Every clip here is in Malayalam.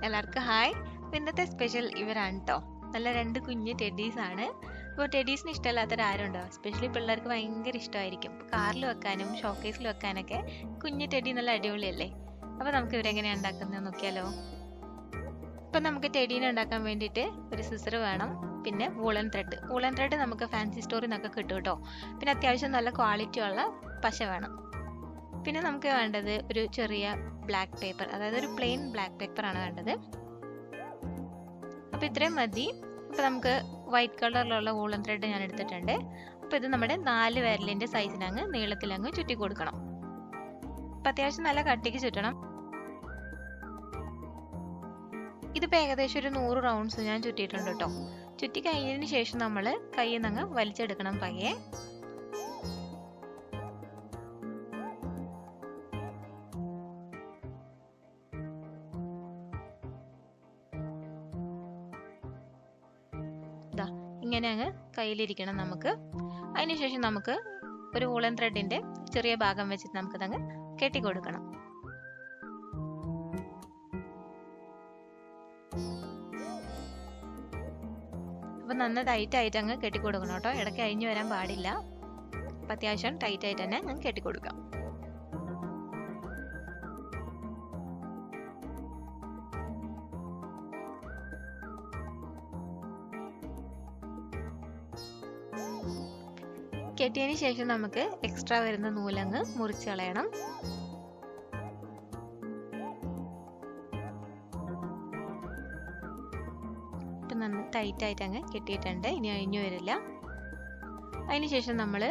എല്ലാവർക്കും ഹായ്. ഇന്നത്തെ സ്പെഷ്യൽ ഇവരാണ് കേട്ടോ. നല്ല രണ്ട് കുഞ്ഞ് ടെഡീസ് ആണ്. അപ്പോൾ ടെഡീസിന് ഇഷ്ടമല്ലാത്തവരാരുണ്ടോ? എസ്പെഷ്യലി പിള്ളേർക്ക് ഭയങ്കര ഇഷ്ടമായിരിക്കും. ഇപ്പോൾ കാറിൽ വെക്കാനും ഷോക്കേസിൽ വെക്കാനൊക്കെ കുഞ്ഞ് ടെഡി നല്ല അടിപൊളിയല്ലേ? അപ്പോൾ നമുക്ക് ഇവരെങ്ങനെയാണ് ഉണ്ടാക്കുന്നത് നോക്കിയാലോ. ഇപ്പം നമുക്ക് ടെഡീനെ ഉണ്ടാക്കാൻ വേണ്ടിയിട്ട് ഒരു സിസർ വേണം, പിന്നെ വൂളൻ ത്രെഡ് നമുക്ക് ഫാൻസി സ്റ്റോറിൽ നിന്നൊക്കെ കിട്ടും കേട്ടോ. പിന്നെ അത്യാവശ്യം നല്ല ക്വാളിറ്റി ഉള്ള പശ വേണം. പിന്നെ നമുക്ക് വേണ്ടത് ഒരു ചെറിയ ബ്ലാക്ക് പേപ്പർ, അതായത് ഒരു പ്ലെയിൻ ബ്ലാക്ക് പേപ്പർ ആണ് വേണ്ടത്. അപ്പോൾ ഇത്രയും മതി. അപ്പോൾ നമുക്ക് വൈറ്റ് കളറിലുള്ള വൂളൻ ത്രെഡ് ഞാൻ എടുത്തിട്ടുണ്ട്. അപ്പോൾ ഇത് നമ്മുടെ 4 വിരലിൻ്റെ സൈസിനങ്ങ് നീളത്തിലങ്ങ് ചുറ്റി കൊടുക്കണം. അപ്പം അത്യാവശ്യം നല്ല കട്ടിക്ക് ചുറ്റണം. ഇതിപ്പോൾ ഏകദേശം ഒരു 100 റൗണ്ട്സ് ഞാൻ ചുറ്റിയിട്ടുണ്ട് കേട്ടോ. ചുറ്റി കഴിഞ്ഞതിന് ശേഷം നമ്മൾ കയ്യിൽ നിന്നങ്ങ് വലിച്ചെടുക്കണം പയ്യെ. ഇങ്ങനെ അങ്ങ് കയ്യിലിരിക്കണം നമുക്ക്. അതിനുശേഷം നമുക്ക് ഒരു വൂളൻ ത്രെഡിന്റെ ചെറിയ ഭാഗം വെച്ചിട്ട് നമുക്കതങ്ങ് കെട്ടിക്കൊടുക്കണം. അപ്പൊ നന്ന ടൈറ്റ് ആയിട്ട് അങ്ങ് കെട്ടിക്കൊടുക്കണം കേട്ടോ. ഇടയ്ക്ക് അഴിഞ്ഞു വരാൻ പാടില്ല. അപ്പൊ അത്യാവശ്യം ടൈറ്റ് ആയിട്ട് തന്നെ അങ്ങ് കെട്ടിക്കൊടുക്കാം. കെട്ടിയതിന് ശേഷം നമുക്ക് എക്സ്ട്രാ വരുന്ന നൂലങ്ങ് മുറിച്ച് കളയണം. ഇപ്പം നന്ന ടൈറ്റ് ആയിട്ട് അങ്ങ് കെട്ടിയിട്ടുണ്ട്. ഇനി അഴിഞ്ഞു വരില്ല. അതിനുശേഷം നമ്മൾ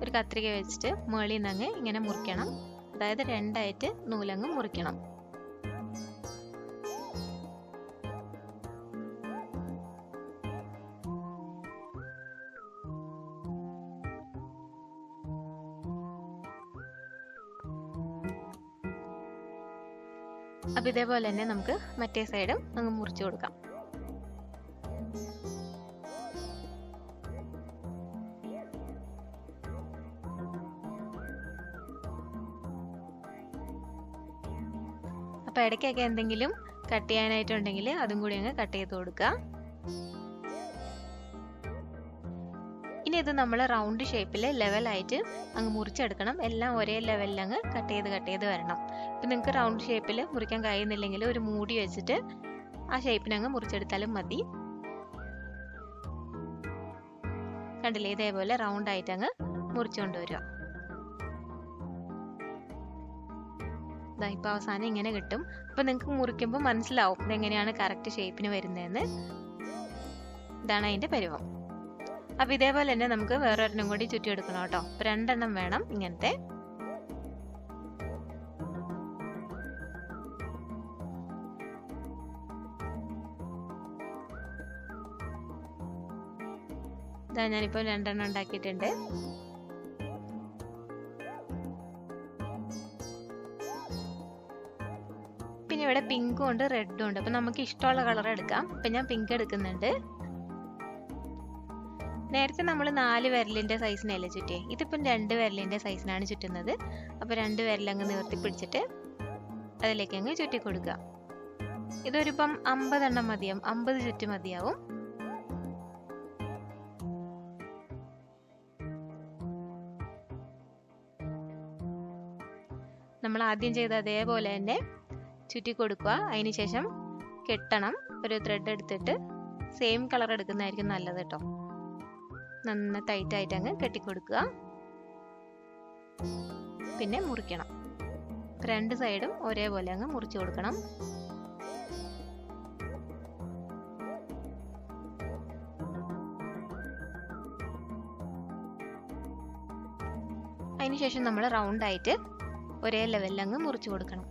ഒരു കത്രിക വെച്ചിട്ട് മുകളിൽ നിന്നങ്ങ് ഇങ്ങനെ മുറിക്കണം. അതായത് 2ആയിട്ട് നൂലങ്ങ് മുറിക്കണം. അപ്പം ഇതേപോലെ തന്നെ നമുക്ക് മറ്റേ സൈഡും അങ്ങ് മുറിച്ചു കൊടുക്കാം. അപ്പം ഇടയ്ക്കൊക്കെ എന്തെങ്കിലും കട്ട് ചെയ്യാനായിട്ടുണ്ടെങ്കിൽ അതും കൂടി അങ്ങ് കട്ട് ചെയ്ത് കൊടുക്കുക. ഇനി ഇത് നമ്മൾ റൗണ്ട് ഷേപ്പിൽ ലെവലായിട്ട് അങ്ങ് മുറിച്ചെടുക്കണം. എല്ലാം ഒരേ ലെവലിൽ അങ്ങ് കട്ട് ചെയ്ത് വരണം. ഇപ്പം നിങ്ങൾക്ക് റൗണ്ട് ഷേപ്പിൽ മുറിക്കാൻ കഴിയുന്നില്ലെങ്കിൽ ഒരു മൂടി വെച്ചിട്ട് ആ ഷേപ്പിനങ്ങ് മുറിച്ചെടുത്താലും മതി. കണ്ടില്ലേ, ഇതേപോലെ റൗണ്ട് ആയിട്ട് അങ്ങ് മുറിച്ചുകൊണ്ട് വരിക. ഇപ്പം അവസാനം ഇങ്ങനെ കിട്ടും. അപ്പം നിങ്ങൾക്ക് മുറിക്കുമ്പോൾ മനസ്സിലാവും ഇതെങ്ങനെയാണ് കറക്റ്റ് ഷേപ്പിന് വരുന്നതെന്ന്. ഇതാണ് അതിൻ്റെ പരുവം. അപ്പം ഇതേപോലെ തന്നെ നമുക്ക് വേറൊരെണ്ണം കൂടി ചുറ്റിയെടുക്കണം കേട്ടോ. അപ്പം 2 എണ്ണം വേണം ഇങ്ങനത്തെ. ഇതാ ഞാനിപ്പോൾ 2 എണ്ണം ഉണ്ടാക്കിയിട്ടുണ്ട്. പിന്നെ ഇവിടെ പിങ്കും ഉണ്ട് റെഡും ഉണ്ട്. അപ്പം നമുക്ക് ഇഷ്ടമുള്ള കളർ എടുക്കാം. അപ്പം ഞാൻ പിങ്ക് എടുക്കുന്നുണ്ട്. നേരത്തെ നമ്മൾ 4 വിരലിൻ്റെ സൈസിനല്ലേ ചുറ്റിയേ. ഇതിപ്പം 2 വിരലിൻ്റെ സൈസിനാണ് ചുറ്റുന്നത്. അപ്പോൾ 2 വിരലങ്ങ് നിവർത്തി പിടിച്ചിട്ട് അതിലേക്ക് അങ്ങ് ചുറ്റി കൊടുക്കുക. ഇതൊരിപ്പം 50 എണ്ണം മതിയാവും, 50 ചുറ്റി മതിയാവും. നമ്മൾ ആദ്യം ചെയ്ത അതേപോലെ തന്നെ ചുറ്റി കൊടുക്കുക. അതിനുശേഷം കെട്ടണം. ഒരു ത്രെഡ് എടുത്തിട്ട് സെയിം കളർ എടുക്കുന്നതായിരിക്കും നല്ലത് കേട്ടോ. നന്ന ടൈറ്റ് ആയിട്ട് അങ്ങ് കെട്ടിക്കൊടുക്കുക. പിന്നെ മുറിക്കണം. 2 സൈഡും ഒരേപോലെ അങ്ങ് മുറിച്ചു കൊടുക്കണം. അതിനുശേഷം നമ്മൾ റൗണ്ട് ആയിട്ട് ഒരേ ലെവലിൽ അങ്ങ് മുറിച്ചു കൊടുക്കണം.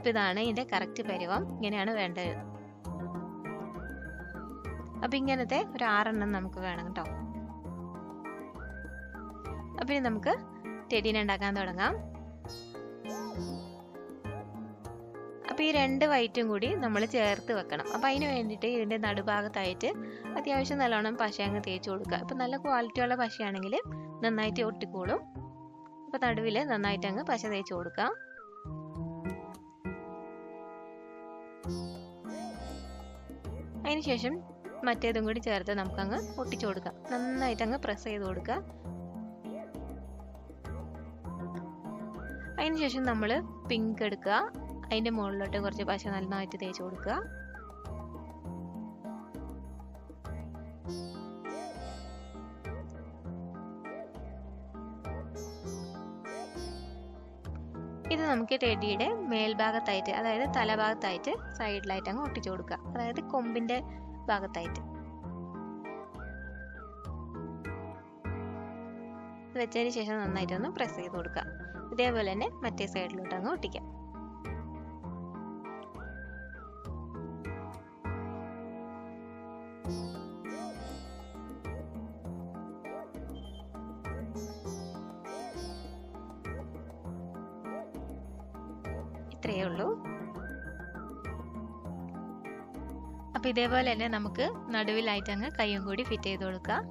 ഇതാണ് ഇതിന്റെ കറക്റ്റ് പരുവം. ഇങ്ങനെയാണ് വേണ്ടത്. അപ്പൊ ഇങ്ങനത്തെ ഒരു 6 എണ്ണം നമുക്ക് വേണം കേട്ടോ. അപ്പൊ ഇനി നമുക്ക് ടെഡീനെ ഉണ്ടാക്കാൻ തുടങ്ങാം. അപ്പൊ ഈ 2 വൈറ്റും കൂടി നമ്മൾ ചേർത്ത് വെക്കണം. അപ്പൊ അതിന് വേണ്ടിയിട്ട് ഇതിന്റെ നടുഭാഗത്തായിട്ട് അത്യാവശ്യം നല്ലോണം പശ അങ്ങ് തേച്ച് കൊടുക്കുക. ഇപ്പൊ നല്ല ക്വാളിറ്റി ഉള്ള പശയാണെങ്കിൽ നന്നായിട്ട് ഒട്ടിക്കോളും. അപ്പോൾ നടുവിൽ നന്നായിട്ട് അങ്ങ് പശ തേച്ച് കൊടുക്കാം. അതിനുശേഷം മറ്റേതും കൂടി ചേർത്ത് നമുക്കങ്ങ് ഒട്ടിച്ചു കൊടുക്കാം. നന്നായിട്ട് അങ്ങ് പ്രസ് ചെയ്ത് കൊടുക്കുക. അതിനുശേഷം നമ്മൾ പിങ്ക് എടുക്കുക. അതിൻ്റെ മുകളിലോട്ട് കുറച്ച് പശ നന്നായിട്ട് തേച്ച് കൊടുക്കുക. ഇത് നമുക്ക് ടെഡിയുടെ മേൽഭാഗത്തായിട്ട്, അതായത് തലഭാഗത്തായിട്ട് സൈഡിലായിട്ട് അങ്ങ് ഒട്ടിച്ചു കൊടുക്കുക. അതായത് കൊമ്പിന്റെ ഭാഗത്തായിട്ട് വെച്ചതിന് ശേഷം നന്നായിട്ടൊന്ന് പ്രസ് ചെയ്ത് കൊടുക്കുക. ഇതേപോലെ തന്നെ മറ്റേ സൈഡിലോട്ട് അങ്ങ് ഒട്ടിക്കാം. ഇത്രയേ ഉള്ളൂ. അപ്പൊ ഇതേപോലെ തന്നെ നമുക്ക് നടുവിലായിട്ട് അങ്ങ് കയ്യും കൂടി ഫിറ്റ് ചെയ്ത് കൊടുക്കാം.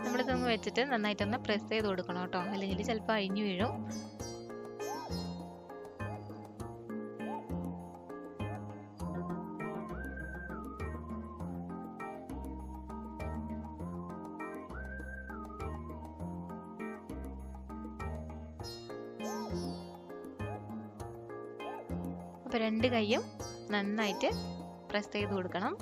നമ്മളിതൊന്ന് വെച്ചിട്ട് നന്നായിട്ടൊന്ന് പ്രസ് ചെയ്ത് കൊടുക്കണം കേട്ടോ, അല്ലെങ്കിൽ ചിലപ്പോൾ അഴിഞ്ഞു വീഴും. അപ്പൊ രണ്ട് കൈയും നന്നായിട്ട് പ്രസ് ചെയ്ത് കൊടുക്കണം.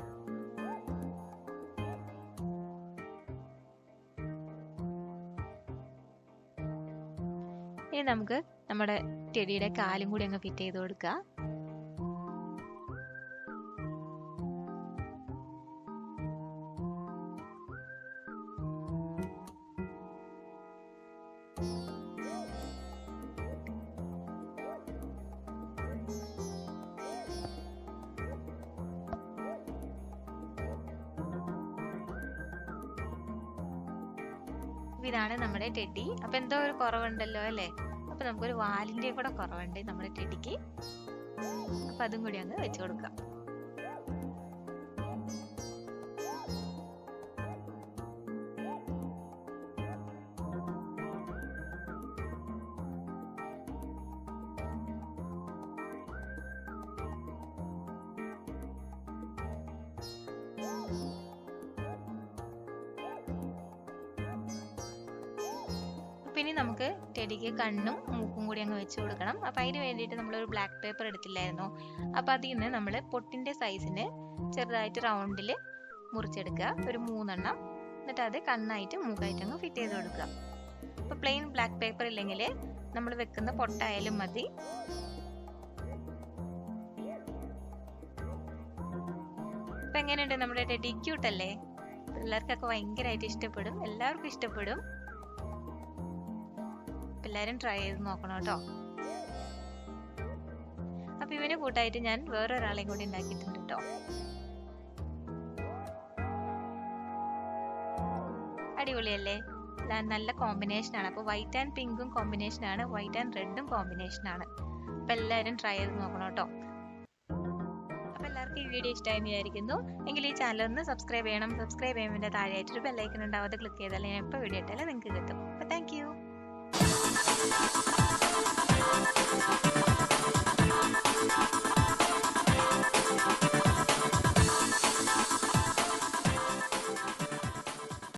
ഇനി നമുക്ക് നമ്മുടെ ടെഡിയുടെ കാലും കൂടി അങ്ങ് ഫിറ്റ് ചെയ്ത് കൊടുക്കുക. ഇതാണ് നമ്മുടെ ടെഡി. അപ്പൊ എന്തോ ഒരു കുറവുണ്ടല്ലോ അല്ലേ? അപ്പൊ നമുക്കൊരു വാലിന്റെ കൂടെ കുറവുണ്ട് നമ്മുടെ ടെഡിക്ക്. അപ്പൊ അതും കൂടി അങ്ങ് വെച്ചു കൊടുക്കാം. ഇനി നമുക്ക് ടെഡിക്ക് കണ്ണും മൂക്കും കൂടി അങ്ങ് വെച്ച് കൊടുക്കണം. അപ്പൊ അതിന് വേണ്ടിയിട്ട് നമ്മളൊരു ബ്ലാക്ക് പേപ്പർ എടുത്തില്ലായിരുന്നോ? അപ്പൊ അതിൽ നിന്ന് നമ്മൾ പൊട്ടിന്റെ സൈസിന് ചെറുതായിട്ട് റൗണ്ടിൽ മുറിച്ചെടുക്കുക, ഒരു 3 എണ്ണം. എന്നിട്ട് അത് കണ്ണായിട്ട് മൂക്കായിട്ട് അങ്ങ് ഫിറ്റ് ചെയ്ത് കൊടുക്കുക. അപ്പൊ പ്ലെയിൻ ബ്ലാക്ക് പേപ്പർ ഇല്ലെങ്കിൽ നമ്മൾ വെക്കുന്ന പൊട്ടായാലും മതി. അപ്പൊ എങ്ങനെയുണ്ട് നമ്മുടെ ടെഡി? ക്യൂട്ടല്ലേ? പിള്ളേർക്കൊക്കെ ഭയങ്കരമായിട്ട് ഇഷ്ടപ്പെടും, എല്ലാവർക്കും ഇഷ്ടപ്പെടും. എല്ലാരും ട്രൈ ചെയ്ത് നോക്കണം കേട്ടോ. അപ്പൊ ഇവന് കൂട്ടായിട്ട് ഞാൻ വേറൊരാളെയും കൂടി ഉണ്ടാക്കിയിട്ടുണ്ട് കേട്ടോ. അടിപൊളിയല്ലേ? നല്ല കോമ്പിനേഷൻ ആണ്. അപ്പൊ വൈറ്റ് ആൻഡ് പിങ്കും കോമ്പിനേഷൻ ആണ്, വൈറ്റ് ആൻഡ് റെഡും കോമ്പിനേഷൻ ആണ്. അപ്പൊ എല്ലാരും ട്രൈ ചെയ്ത് നോക്കണം കേട്ടോ. അപ്പൊ എല്ലാവർക്കും ഈ വീഡിയോ ഇഷ്ടമായി വിചാരിക്കുന്നു. എങ്കിൽ ഈ ചാനൽ ഒന്ന് സബ്സ്ക്രൈബ് ചെയ്യണം. സബ്സ്ക്രൈബ് ചെയ്യുന്നതിന്റെ താഴെയായിട്ടൊരു ബെല്ലൈക്കൺ ഉണ്ടാവും, അത് ക്ലിക്ക് ചെയ്താൽ ഞാൻ എപ്പോൾ വീഡിയോ ഇട്ടാലും നിങ്ങൾക്ക് കിട്ടും.